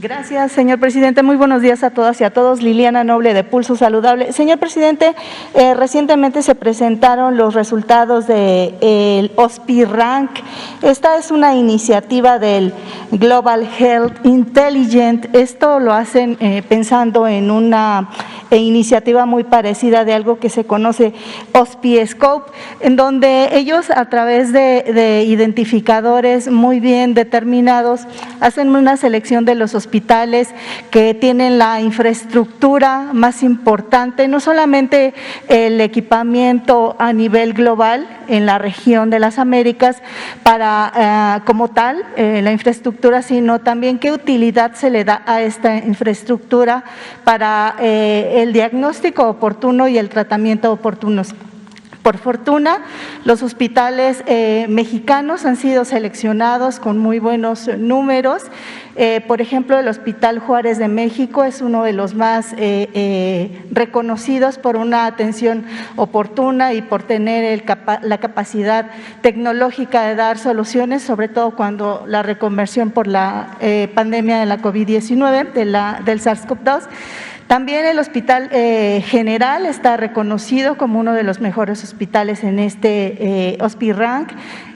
Gracias, señor presidente. Muy buenos días a todas y a todos. Liliana Noble, de Pulso Saludable. Señor presidente, recientemente se presentaron los resultados del OSPI Rank. Esta es una iniciativa del Global Health Intelligence. Esto lo hacen pensando en una iniciativa muy parecida de algo que se conoce OSPI Scope, en donde ellos, a través de identificadores muy bien determinados, hacen una selección de los hospitales que tienen la infraestructura más importante, no solamente el equipamiento a nivel global en la región de las Américas para como tal la infraestructura, sino también qué utilidad se le da a esta infraestructura para el diagnóstico oportuno y el tratamiento oportunos. Por fortuna, los hospitales mexicanos han sido seleccionados con muy buenos números. Por ejemplo, el Hospital Juárez de México es uno de los más reconocidos por una atención oportuna y por tener la capacidad tecnológica de dar soluciones, sobre todo cuando la reconversión por la pandemia de la COVID-19, del SARS-CoV-2. También el Hospital General está reconocido como uno de los mejores hospitales en este OSPI Rank.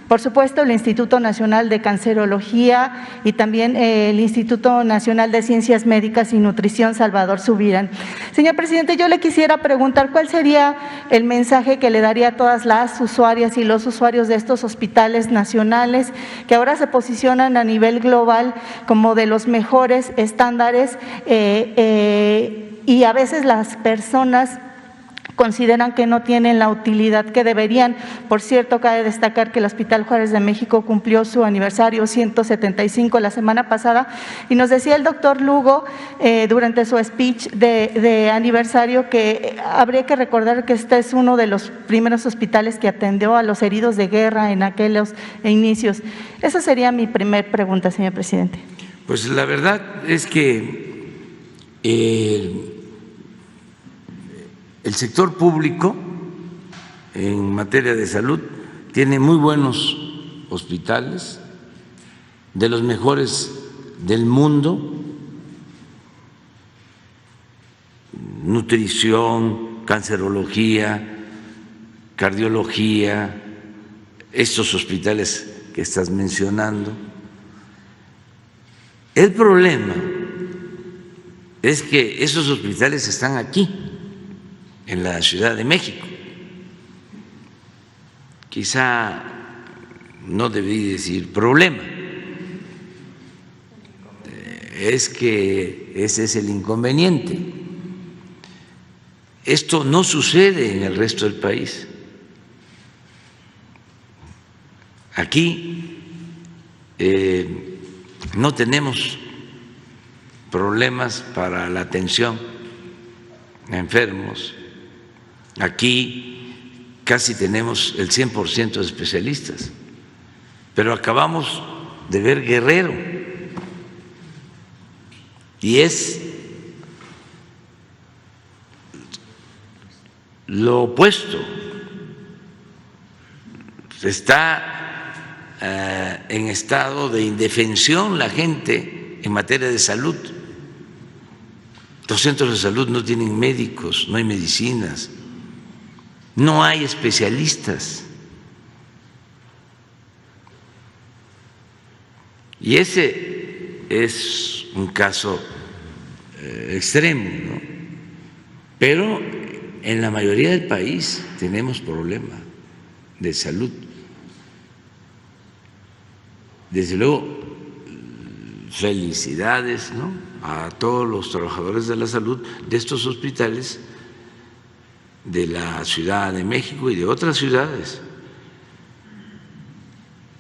Por supuesto, el Instituto Nacional de Cancerología y también el Instituto Nacional de Ciencias Médicas y Nutrición Salvador Subirán. Señor presidente, yo le quisiera preguntar cuál sería el mensaje que le daría a todas las usuarias y los usuarios de estos hospitales nacionales que ahora se posicionan a nivel global como de los mejores estándares y a veces las personas consideran que no tienen la utilidad que deberían. Por cierto, cabe destacar que el Hospital Juárez de México cumplió su aniversario 175 la semana pasada y nos decía el doctor Lugo durante su speech de aniversario que habría que recordar que este es uno de los primeros hospitales que atendió a los heridos de guerra en aquellos inicios. Esa sería mi primer pregunta, señor presidente. Pues la verdad es que el sector público en materia de salud tiene muy buenos hospitales, de los mejores del mundo, nutrición, cancerología, cardiología, estos hospitales que estás mencionando. El problema es que esos hospitales están aquí, en la Ciudad de México. Quizá no debí decir problema, es que ese es el inconveniente. Esto no sucede en el resto del país. Aquí no tenemos problemas para la atención a enfermos. Aquí casi tenemos el 100% de especialistas, pero acabamos de ver Guerrero y es lo opuesto. Está en estado de indefensión la gente en materia de salud. Los centros de salud no tienen médicos, no hay medicinas, no hay especialistas. Y ese es un caso extremo, ¿no? Pero en la mayoría del país tenemos problemas de salud. Desde luego, felicidades, ¿no?, a todos los trabajadores de la salud de estos hospitales de la Ciudad de México y de otras ciudades.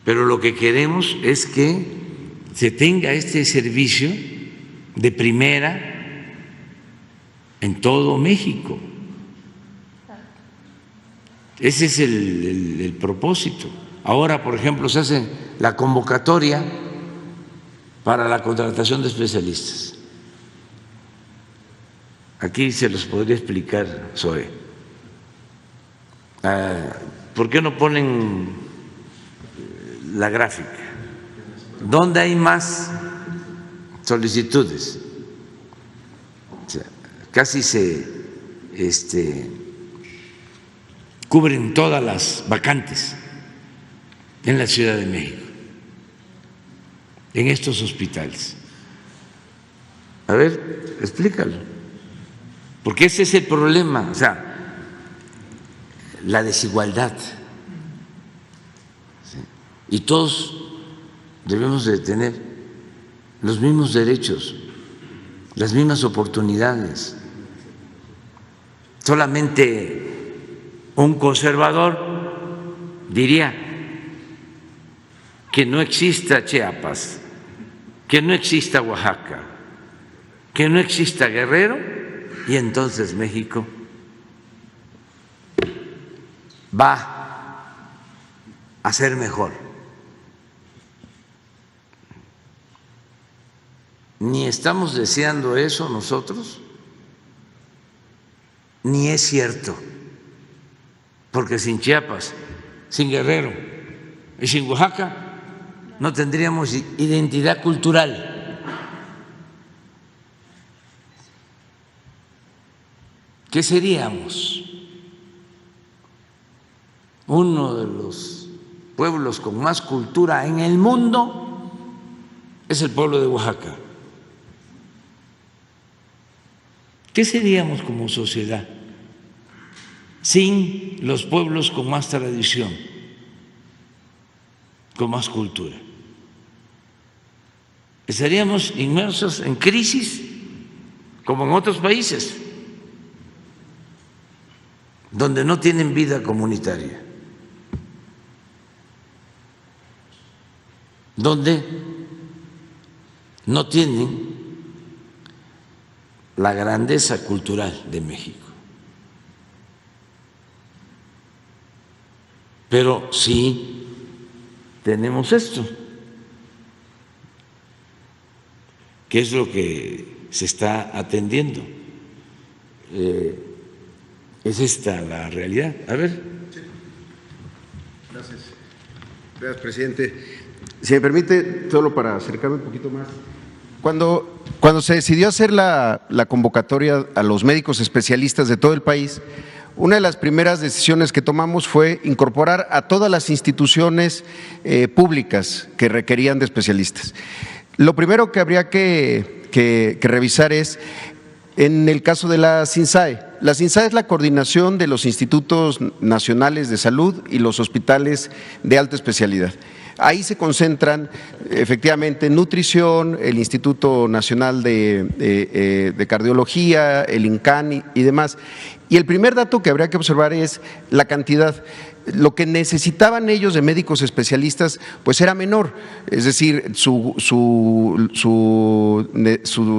Pero lo que queremos es que se tenga este servicio de primera en todo México. Ese es el propósito. Ahora, por ejemplo, se hace la convocatoria para la contratación de especialistas. Aquí se los podría explicar, Zoe. ¿Por qué no ponen la gráfica? ¿Dónde hay más solicitudes. O sea, casi se cubren todas las vacantes en la Ciudad de México, en estos hospitales. A ver, explícalo, porque ese es el problema, o sea, la desigualdad. ¿Sí? Y todos debemos de tener los mismos derechos, las mismas oportunidades. Solamente un conservador diría que no exista Chiapas, que no exista Oaxaca, que no exista Guerrero, y entonces México va a ser mejor. Ni estamos deseando eso nosotros, ni es cierto, porque sin Chiapas, sin Guerrero y sin Oaxaca no tendríamos identidad cultural. ¿Qué seríamos? Uno de los pueblos con más cultura en el mundo es el pueblo de Oaxaca. ¿Qué seríamos como sociedad sin los pueblos con más tradición, con más cultura? Estaríamos inmersos en crisis como en otros países donde no tienen vida comunitaria, donde no tienen la grandeza cultural de México. Pero sí tenemos esto, que es lo que se está atendiendo. Es esta la realidad. A ver. Gracias. Gracias, presidente. Si me permite, solo para acercarme un poquito más. Cuando se decidió hacer la convocatoria a los médicos especialistas de todo el país, una de las primeras decisiones que tomamos fue incorporar a todas las instituciones públicas que requerían de especialistas. Lo primero que habría que revisar es, en el caso de la SINSAE. La SINSAE es la coordinación de los institutos nacionales de salud y los hospitales de alta especialidad. Ahí se concentran efectivamente nutrición, el Instituto Nacional de Cardiología, el INCAN y demás. Y el primer dato que habría que observar es la cantidad. Lo que necesitaban ellos de médicos especialistas pues era menor, es decir, su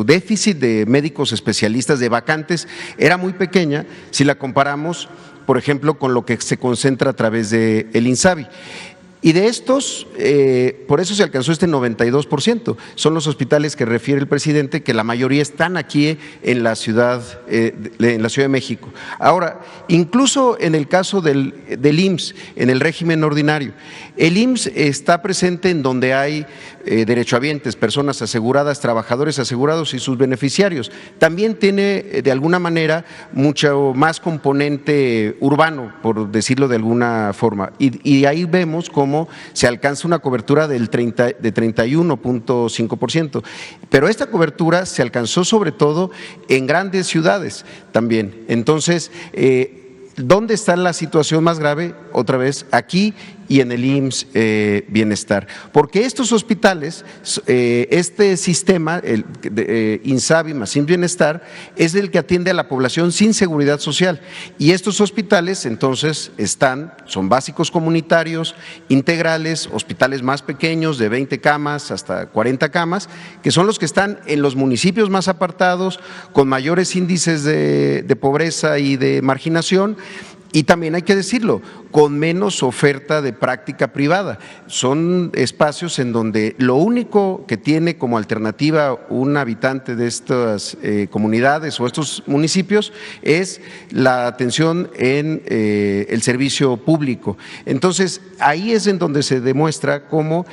déficit de médicos especialistas, de vacantes, era muy pequeña si la comparamos, por ejemplo, con lo que se concentra a través del INSABI. Y de estos, por eso se alcanzó este 92%. Son los hospitales que refiere el presidente, que la mayoría están aquí en la Ciudad de México. Ahora, incluso en el caso del IMSS, en el régimen ordinario, el IMSS está presente en donde hay derechohabientes, personas aseguradas, trabajadores asegurados y sus beneficiarios. También tiene de alguna manera mucho más componente urbano, por decirlo de alguna forma. Y ahí vemos cómo se alcanza una cobertura de 31.5%. Pero esta cobertura se alcanzó sobre todo en grandes ciudades también. Entonces, ¿dónde está la situación más grave? Otra vez, aquí y en el IMSS Bienestar. Porque estos hospitales, este sistema, el INSABI más IMSS Bienestar, es el que atiende a la población sin seguridad social. Y estos hospitales entonces son básicos comunitarios, integrales, hospitales más pequeños de 20 camas hasta 40 camas, que son los que están en los municipios más apartados, con mayores índices de pobreza y de marginación. Y también hay que decirlo, con menos oferta de práctica privada. Son espacios en donde lo único que tiene como alternativa un habitante de estas comunidades o estos municipios es la atención en el servicio público. Entonces, ahí es en donde se demuestra cómo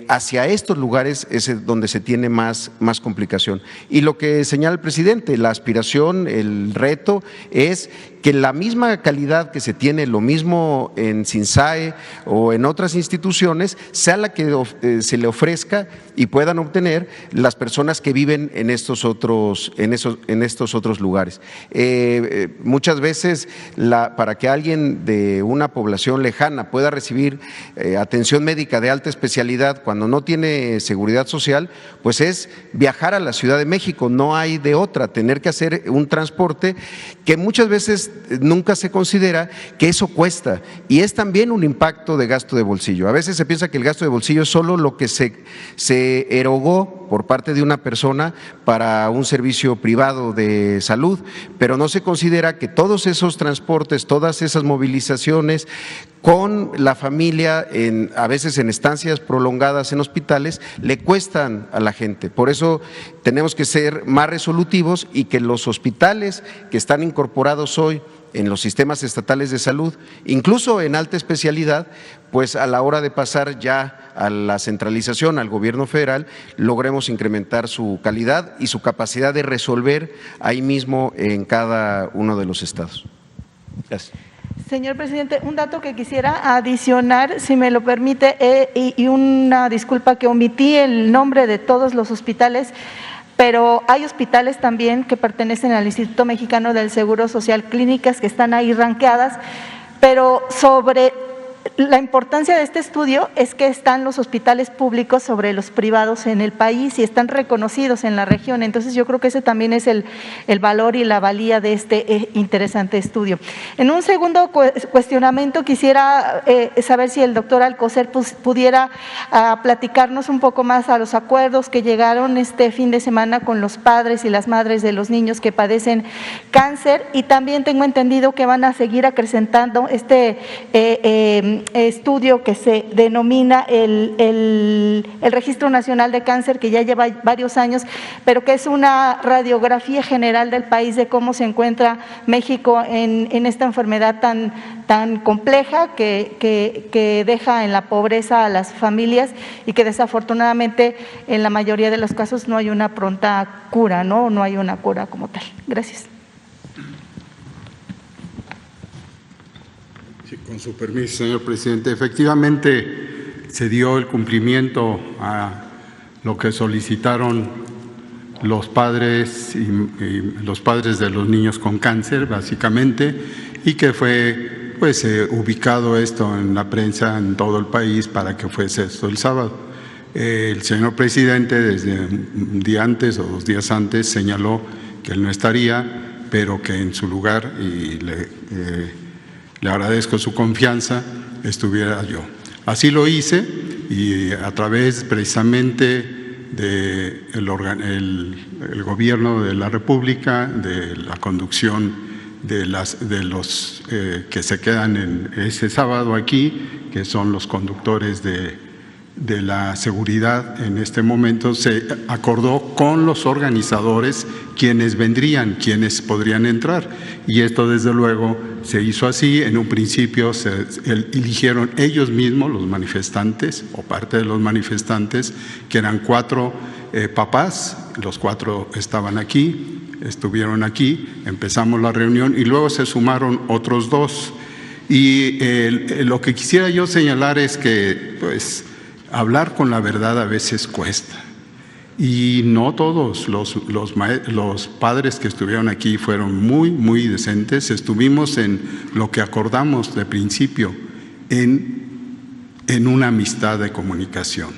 hacia estos lugares es donde se tiene más complicación. Y lo que señala el presidente, la aspiración, el reto es que la misma calidad que se tiene, lo mismo en SINSAE o en otras instituciones, sea la que se le ofrezca y puedan obtener las personas que viven en estos otros lugares. Muchas veces, para que alguien de una población lejana pueda recibir atención médica de alta especialidad cuando no tiene seguridad social, pues es viajar a la Ciudad de México, no hay de otra, tener que hacer un transporte que muchas veces nunca se considera que eso cuesta y es también un impacto de gasto de bolsillo. A veces se piensa que el gasto de bolsillo es solo lo que se erogó por parte de una persona para un servicio privado de salud, pero no se considera que todos esos transportes, todas esas movilizaciones con la familia, a veces en estancias prolongadas en hospitales, le cuestan a la gente. Por eso tenemos que ser más resolutivos y que los hospitales que están incorporados hoy en los sistemas estatales de salud, incluso en alta especialidad, pues a la hora de pasar ya a la centralización, al gobierno federal, logremos incrementar su calidad y su capacidad de resolver ahí mismo en cada uno de los estados. Gracias. Señor presidente, un dato que quisiera adicionar, si me lo permite, y una disculpa que omití el nombre de todos los hospitales, pero hay hospitales también que pertenecen al Instituto Mexicano del Seguro Social, clínicas que están ahí ranqueadas, pero sobre la importancia de este estudio es que están los hospitales públicos sobre los privados en el país y están reconocidos en la región. Entonces yo creo que ese también es el valor y la valía de este interesante estudio. En un segundo cuestionamiento quisiera saber si el doctor Alcocer pudiera platicarnos un poco más a los acuerdos que llegaron este fin de semana con los padres y las madres de los niños que padecen cáncer, y también tengo entendido que van a seguir acrecentando este estudio que se denomina el Registro Nacional de Cáncer, que ya lleva varios años, pero que es una radiografía general del país de cómo se encuentra México en esta enfermedad tan compleja que deja en la pobreza a las familias y que desafortunadamente en la mayoría de los casos no hay una pronta cura, no hay una cura como tal. Gracias. Con su permiso, señor presidente. Efectivamente, se dio el cumplimiento a lo que solicitaron los padres y los padres de los niños con cáncer, básicamente, y que fue ubicado esto en la prensa en todo el país para que fuese esto el sábado. El señor presidente, desde un día antes o 2 días antes, señaló que él no estaría, pero que en su lugar, y le agradezco su confianza, estuviera yo. Así lo hice y a través precisamente del gobierno de la República, de la conducción de los que se quedan en ese sábado aquí, que son los conductores de la seguridad en este momento, se acordó con los organizadores quienes vendrían, quienes podrían entrar, y esto desde luego se hizo así. En un principio se eligieron ellos mismos, los manifestantes o parte de los manifestantes, que eran 4 papás, los 4 estaban aquí, estuvieron aquí, empezamos la reunión y luego se sumaron otros 2. Y lo que quisiera yo señalar es que hablar con la verdad a veces cuesta, y no todos los padres que estuvieron aquí fueron muy decentes. Estuvimos en lo que acordamos de principio, en una amistad de comunicación,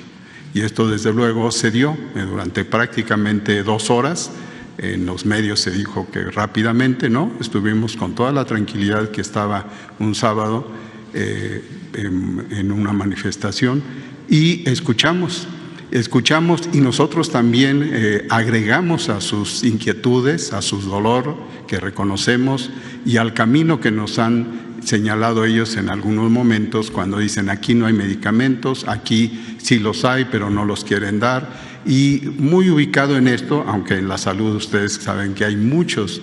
y esto desde luego se dio durante prácticamente 2 horas. En los medios se dijo que rápidamente, ¿no? Estuvimos con toda la tranquilidad que estaba un sábado en una manifestación, y escuchamos y nosotros también agregamos a sus inquietudes, a su dolor que reconocemos y al camino que nos han señalado ellos en algunos momentos cuando dicen aquí no hay medicamentos, aquí sí los hay, pero no los quieren dar. Y muy ubicado en esto, aunque en la salud ustedes saben que hay muchas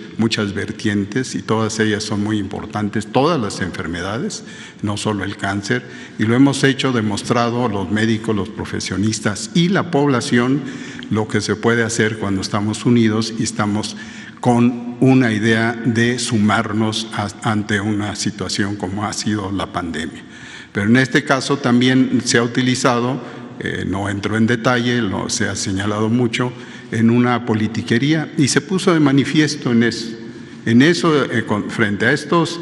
vertientes y todas ellas son muy importantes, todas las enfermedades, no solo el cáncer, y lo hemos demostrado los médicos, los profesionistas y la población, lo que se puede hacer cuando estamos unidos y estamos con una idea de sumarnos ante una situación como ha sido la pandemia. Pero en este caso también se ha utilizado, no entro en detalle, se ha señalado mucho, en una politiquería y se puso de manifiesto en eso. Frente a estos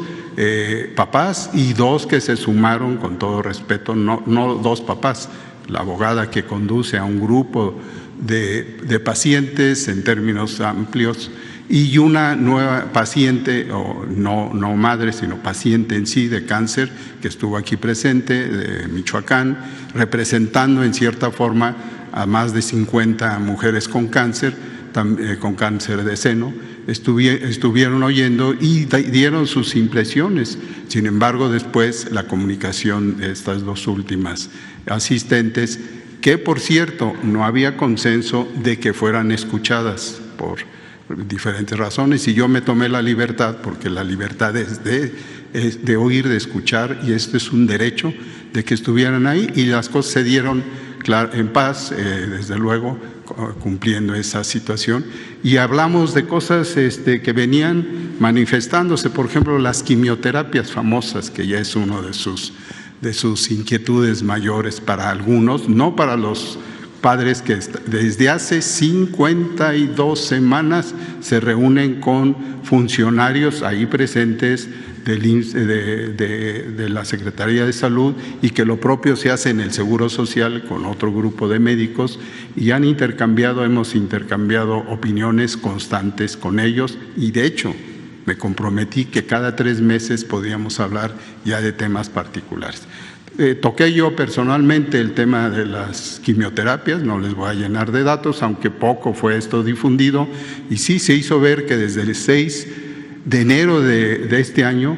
papás y dos que se sumaron, con todo respeto, no dos papás, la abogada que conduce a un grupo de pacientes en términos amplios y una nueva paciente, o no madre, sino paciente en sí de cáncer, que estuvo aquí presente, de Michoacán, representando en cierta forma a más de 50 mujeres con cáncer de seno. Estuvieron oyendo y dieron sus impresiones. Sin embargo, después la comunicación de estas dos últimas asistentes, que por cierto no había consenso de que fueran escuchadas por diferentes razones, y yo me tomé la libertad, porque la libertad es de oír, de escuchar, y este es un derecho, de que estuvieran ahí, y las cosas se dieron en paz, desde luego, cumpliendo esa situación. Y hablamos de cosas que venían manifestándose, por ejemplo, las quimioterapias famosas, que ya es uno de sus inquietudes mayores para algunos, no para los padres que desde hace 52 semanas se reúnen con funcionarios ahí presentes de la Secretaría de Salud, y que lo propio se hace en el Seguro Social con otro grupo de médicos, y hemos intercambiado opiniones constantes con ellos, y de hecho me comprometí que cada 3 meses podíamos hablar ya de temas particulares. Toqué yo personalmente el tema de las quimioterapias, no les voy a llenar de datos, aunque poco fue esto difundido, y sí se hizo ver que desde el 6 de enero de este año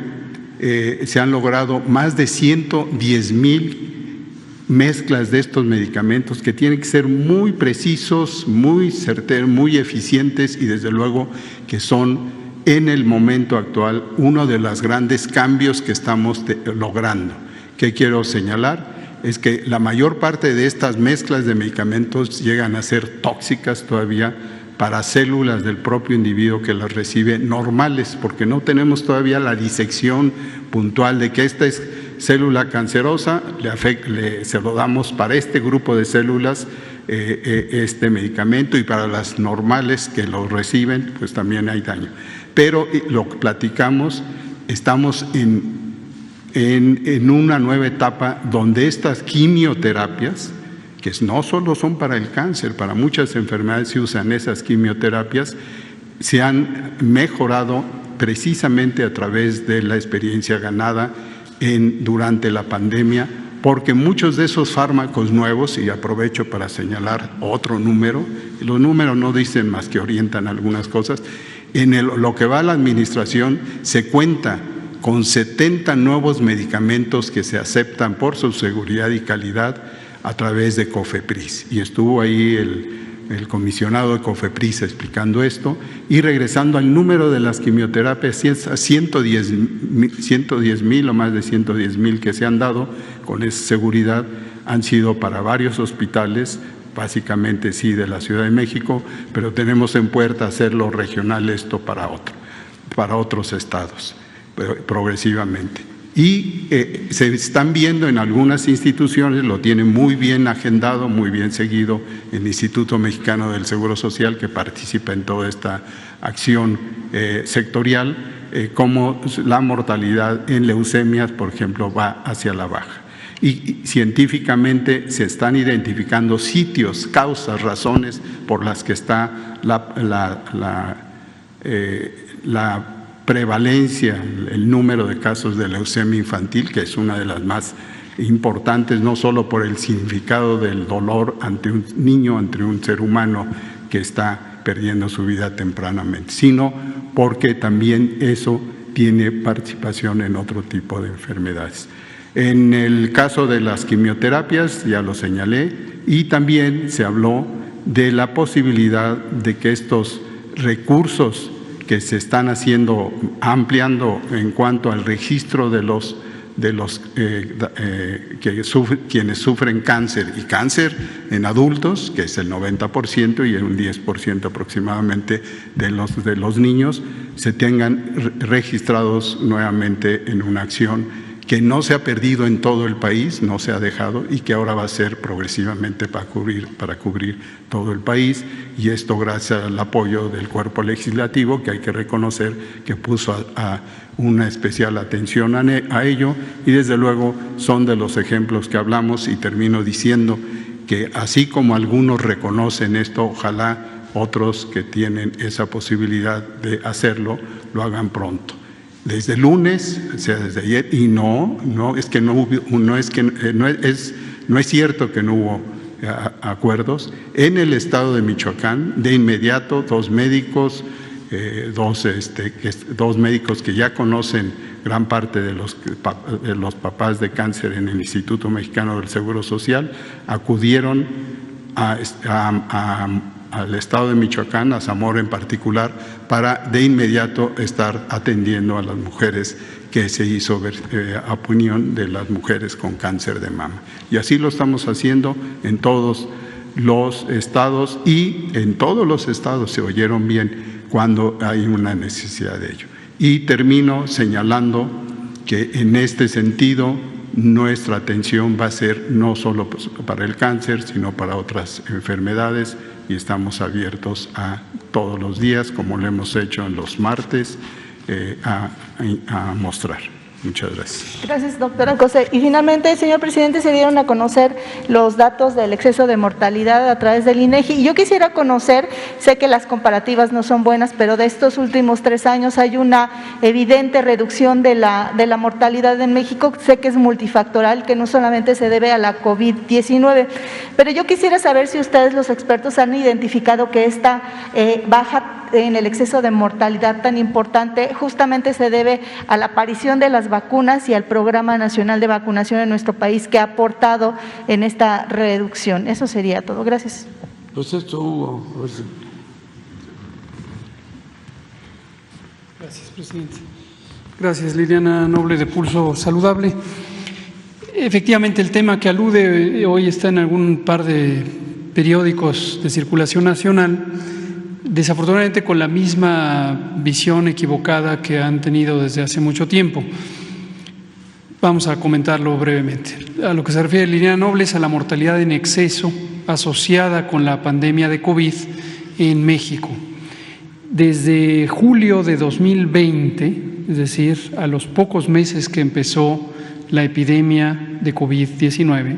se han logrado más de 110,000 mezclas de estos medicamentos, que tienen que ser muy precisos, muy certeros, muy eficientes, y desde luego que son en el momento actual uno de los grandes cambios que estamos logrando. ¿Qué quiero señalar? Es que la mayor parte de estas mezclas de medicamentos llegan a ser tóxicas todavía para células del propio individuo que las recibe normales, porque no tenemos todavía la disección puntual de que esta es célula cancerosa, se lo damos para este grupo de células este medicamento, y para las normales que lo reciben, pues también hay daño. Pero lo que platicamos, estamos en una nueva etapa donde estas quimioterapias, que no solo son para el cáncer, para muchas enfermedades se usan esas quimioterapias, se han mejorado precisamente a través de la experiencia ganada durante la pandemia, porque muchos de esos fármacos nuevos, y aprovecho para señalar otro número, los números no dicen más que orientan algunas cosas, lo que va a la administración se cuenta con 70 nuevos medicamentos que se aceptan por su seguridad y calidad a través de COFEPRIS. Y estuvo ahí el comisionado de COFEPRIS explicando esto, y regresando al número de las quimioterapias, 110,000 o más de 110,000 que se han dado con esa seguridad, han sido para varios hospitales, básicamente sí de la Ciudad de México, pero tenemos en puerta hacerlo regional esto para otros estados, progresivamente. Y se están viendo en algunas instituciones, lo tienen muy bien agendado, muy bien seguido el Instituto Mexicano del Seguro Social, que participa en toda esta acción sectorial, como la mortalidad en leucemias, por ejemplo, va hacia la baja. Y científicamente se están identificando sitios, causas, razones por las que está la prevalencia, el número de casos de leucemia infantil, que es una de las más importantes, no solo por el significado del dolor ante un niño, ante un ser humano que está perdiendo su vida tempranamente, sino porque también eso tiene participación en otro tipo de enfermedades. En el caso de las quimioterapias, ya lo señalé, y también se habló de la posibilidad de que estos recursos que se están ampliando en cuanto al registro de quienes sufren cáncer, y cáncer en adultos, que es el 90%, y un 10% aproximadamente de los niños, se tengan registrados nuevamente en una acción que no se ha perdido en todo el país, no se ha dejado, y que ahora va a ser progresivamente para cubrir todo el país, y esto gracias al apoyo del cuerpo legislativo, que hay que reconocer que puso a una especial atención a ello, y desde luego son de los ejemplos que hablamos, y termino diciendo que así como algunos reconocen esto, ojalá otros que tienen esa posibilidad de hacerlo, lo hagan pronto. Desde el lunes, o sea, desde ayer, y no es cierto que no hubo acuerdos. En el estado de Michoacán, de inmediato, dos médicos que ya conocen gran parte de los papás de cáncer en el Instituto Mexicano del Seguro Social, acudieron al estado de Michoacán, a Zamora en particular, para de inmediato estar atendiendo a las mujeres, que se hizo opinión de las mujeres con cáncer de mama. Y así lo estamos haciendo en todos los estados, y en todos los estados se oyeron bien cuando hay una necesidad de ello. Y termino señalando que en este sentido nuestra atención va a ser no solo para el cáncer, sino para otras enfermedades, y estamos abiertos a todos los días, como lo hemos hecho en los martes, a mostrar. Muchas gracias. Gracias, doctora José. Y finalmente, señor presidente, se dieron a conocer los datos del exceso de mortalidad a través del INEGI. Y yo quisiera conocer, sé que las comparativas no son buenas, pero de estos últimos 3 años hay una evidente reducción de la mortalidad en México. Sé que es multifactorial, que no solamente se debe a la COVID-19. Pero yo quisiera saber si ustedes, los expertos, han identificado que esta baja en el exceso de mortalidad tan importante justamente se debe a la aparición de las vacunas y al Programa Nacional de Vacunación en nuestro país, que ha aportado en esta reducción. Eso sería todo. Gracias. Pues esto, Hugo. Gracias, presidente. Gracias, Liliana Noble, de Pulso Saludable. Efectivamente, el tema que alude hoy está en algún par de periódicos de circulación nacional, desafortunadamente con la misma visión equivocada que han tenido desde hace mucho tiempo. Vamos a comentarlo brevemente. A lo que se refiere Liliana Noble es a la mortalidad en exceso asociada con la pandemia de COVID en México. Desde julio de 2020, es decir, a los pocos meses que empezó la epidemia de COVID-19,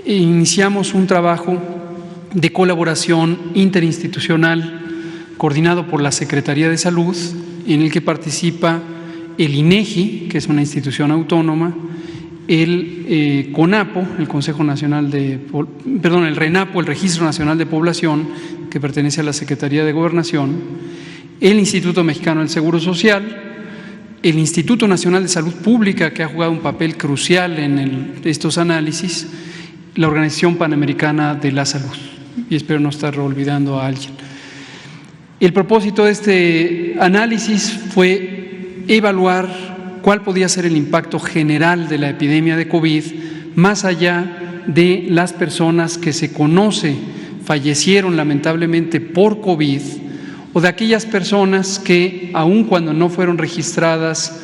iniciamos un trabajo de colaboración interinstitucional coordinado por la Secretaría de Salud, en el que participa el INEGI, que es una institución autónoma, el CONAPO, el el RENAPO, el Registro Nacional de Población, que pertenece a la Secretaría de Gobernación, el Instituto Mexicano del Seguro Social, el Instituto Nacional de Salud Pública, que ha jugado un papel crucial en estos análisis, la Organización Panamericana de la Salud, y espero no estar olvidando a alguien. El propósito de este análisis fue evaluar cuál podía ser el impacto general de la epidemia de COVID, más allá de las personas que se conoce fallecieron lamentablemente por COVID, o de aquellas personas que, aun cuando no fueron registradas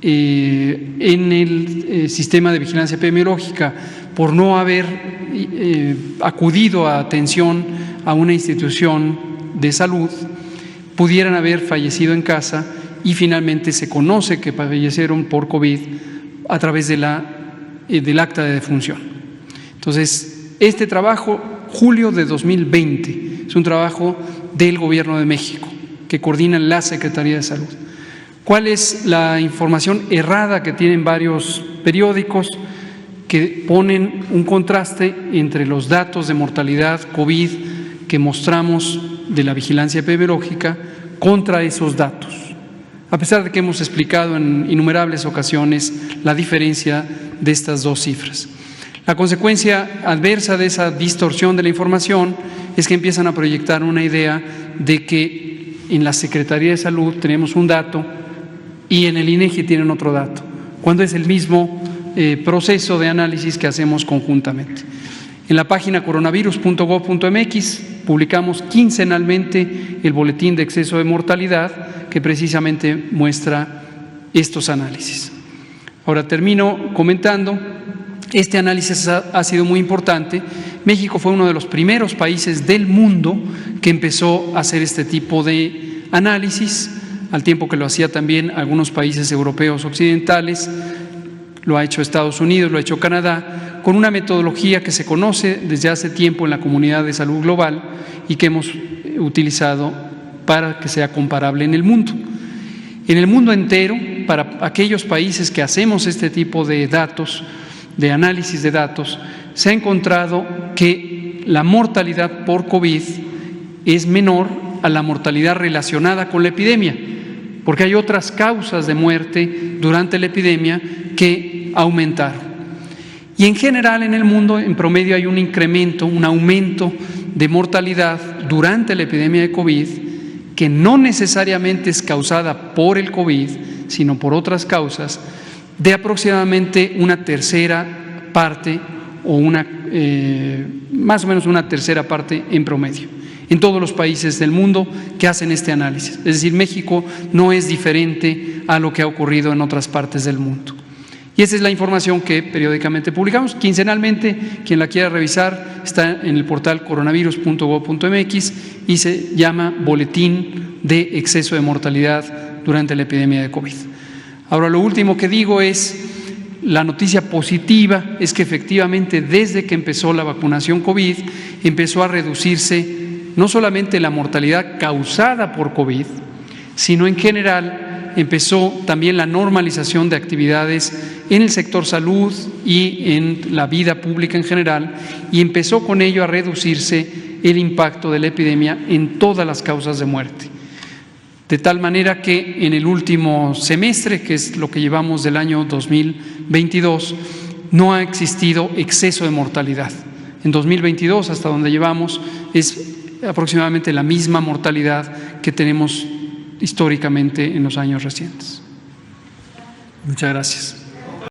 en el sistema de vigilancia epidemiológica por no haber acudido a atención a una institución de salud, pudieran haber fallecido en casa, y finalmente se conoce que fallecieron por COVID a través del acta de defunción. Entonces, este trabajo, julio de 2020, es un trabajo del Gobierno de México, que coordina la Secretaría de Salud. ¿Cuál es la información errada que tienen varios periódicos que ponen un contraste entre los datos de mortalidad COVID que mostramos de la vigilancia epidemiológica contra esos datos? a pesar de que hemos explicado en innumerables ocasiones la diferencia de estas dos cifras. La consecuencia adversa de esa distorsión de la información es que empiezan a proyectar una idea de que en la Secretaría de Salud tenemos un dato y en el INEGI tienen otro dato, cuando es el mismo proceso de análisis que hacemos conjuntamente. En la página coronavirus.gov.mx publicamos quincenalmente el boletín de exceso de mortalidad que precisamente muestra estos análisis. Ahora termino comentando, este análisis ha sido muy importante. México fue uno de los primeros países del mundo que empezó a hacer este tipo de análisis, al tiempo que lo hacía también algunos países europeos occidentales. Lo ha hecho Estados Unidos, lo ha hecho Canadá, con una metodología que se conoce desde hace tiempo en la comunidad de salud global y que hemos utilizado para que sea comparable en el mundo. En el mundo entero, para aquellos países que hacemos este tipo de datos, de análisis de datos, se ha encontrado que la mortalidad por COVID es menor a la mortalidad relacionada con la epidemia, porque hay otras causas de muerte durante la epidemia que aumentaron. Y en general en el mundo, en promedio, hay un incremento, un aumento de mortalidad durante la epidemia de COVID, que no necesariamente es causada por el COVID, sino por otras causas, de aproximadamente una tercera parte o más o menos una tercera parte en promedio, en todos los países del mundo que hacen este análisis. Es decir, México no es diferente a lo que ha ocurrido en otras partes del mundo. Y esa es la información que periódicamente publicamos, quincenalmente. Quien la quiera revisar está en el portal coronavirus.gov.mx y se llama Boletín de Exceso de Mortalidad durante la epidemia de COVID. Ahora, lo último que digo es, la noticia positiva es que efectivamente desde que empezó la vacunación COVID empezó a reducirse no solamente la mortalidad causada por COVID, sino en general empezó también la normalización de actividades en el sector salud y en la vida pública en general, y empezó con ello a reducirse el impacto de la epidemia en todas las causas de muerte. De tal manera que en el último semestre, que es lo que llevamos del año 2022, no ha existido exceso de mortalidad. En 2022, hasta donde llevamos, es aproximadamente la misma mortalidad que tenemos históricamente en los años recientes. Muchas gracias.